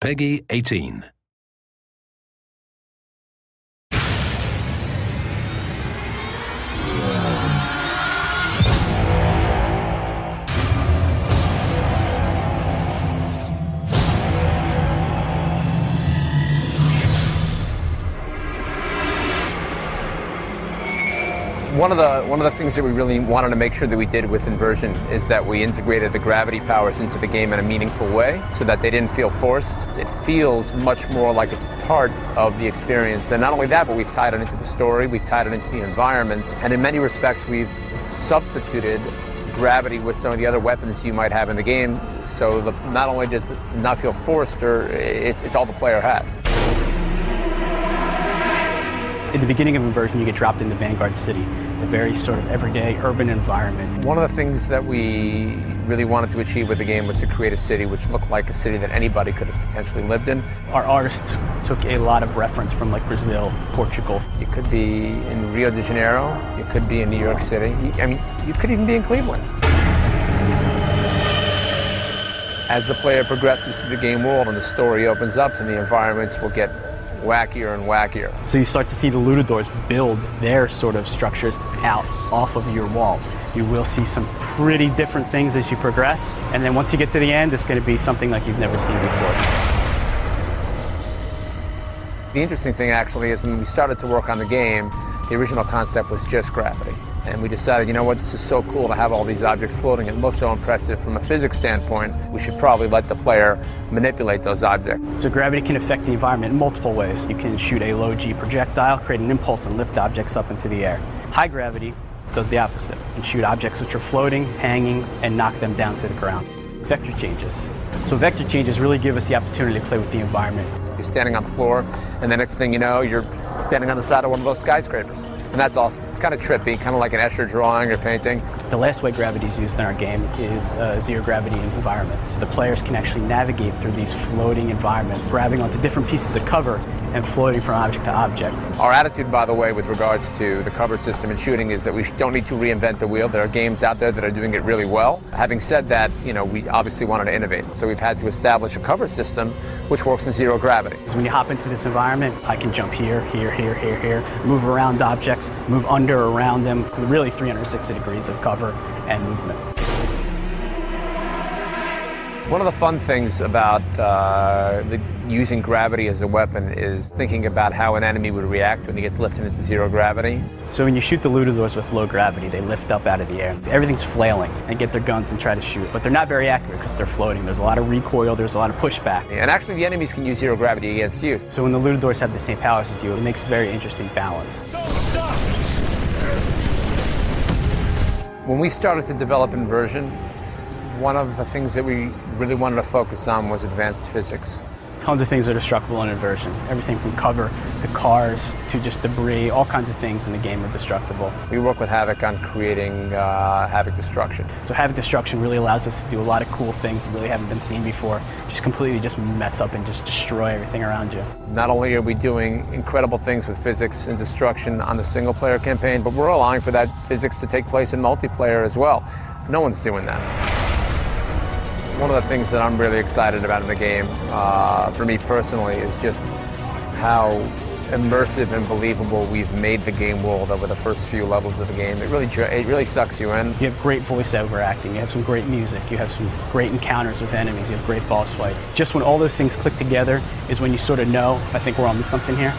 Peggy 18. One of the things that we really wanted to make sure that we did with Inversion is that we integrated the gravity powers into the game in a meaningful way so that they didn't feel forced. It feels much more like it's part of the experience. And not only that, but we've tied it into the story, we've tied it into the environments, and in many respects we've substituted gravity with some of the other weapons you might have in the game, so not only does it not feel forced, or it's all the player has. In the beginning of Inversion, you get dropped into Vanguard City. It's a very sort of everyday urban environment. One of the things that we really wanted to achieve with the game was to create a city which looked like a city that anybody could have potentially lived in. Our artists took a lot of reference from like Brazil, Portugal. You could be in Rio de Janeiro, you could be in New York City, I mean, you could even be in Cleveland. As the player progresses through the game world and the story opens up, and the environments will get wackier and wackier. So you start to see the Ludadors build their sort of structures out off of your walls. You will see some pretty different things as you progress, and then once you get to the end, it's going to be something like you've never seen before. The interesting thing actually is when we started to work on the game, the original concept was just gravity. And we decided, you know what, this is so cool to have all these objects floating. It looks so impressive from a physics standpoint. We should probably let the player manipulate those objects. So gravity can affect the environment in multiple ways. You can shoot a low-G projectile, create an impulse, and lift objects up into the air. High gravity does the opposite. You can shoot objects which are floating, hanging, and knock them down to the ground. Vector changes. So vector changes really give us the opportunity to play with the environment. You're standing on the floor, and the next thing you know, you're standing on the side of one of those skyscrapers. And that's awesome. It's kind of trippy, kind of like an Escher drawing or painting. The last way gravity is used in our game is zero gravity environments. The players can actually navigate through these floating environments, grabbing onto different pieces of cover and floating from object to object. Our attitude, by the way, with regards to the cover system and shooting is that we don't need to reinvent the wheel. There are games out there that are doing it really well. Having said that, you know, we obviously wanted to innovate. So we've had to establish a cover system which works in zero gravity. Because when you hop into this environment, I can jump here, here, here, here, here, move around objects, move under, around them, really 360 degrees of cover and movement. One of the fun things about using gravity as a weapon is thinking about how an enemy would react when he gets lifted into zero gravity. So when you shoot the Ludadors with low gravity, they lift up out of the air. Everything's flailing and get their guns and try to shoot. But they're not very accurate because they're floating. There's a lot of recoil, there's a lot of pushback. And actually the enemies can use zero gravity against you. So when the Ludadors have the same powers as you, it makes a very interesting balance. Stop! When we started to develop Inversion, one of the things that we really wanted to focus on was advanced physics. Tons of things are destructible in Inversion. Everything from cover to cars to just debris, all kinds of things in the game are destructible. We work with Havoc on creating Havoc Destruction. So Havoc Destruction really allows us to do a lot of cool things that really haven't been seen before. Just completely just mess up and just destroy everything around you. Not only are we doing incredible things with physics and destruction on the single player campaign, but we're allowing for that physics to take place in multiplayer as well. No one's doing that. One of the things that I'm really excited about in the game, for me personally, is just how immersive and believable we've made the game world over the first few levels of the game. It really sucks you in. You have great voiceover acting, you have some great music, you have some great encounters with enemies, you have great boss fights. Just when all those things click together is when you sort of know, I think we're on to something here.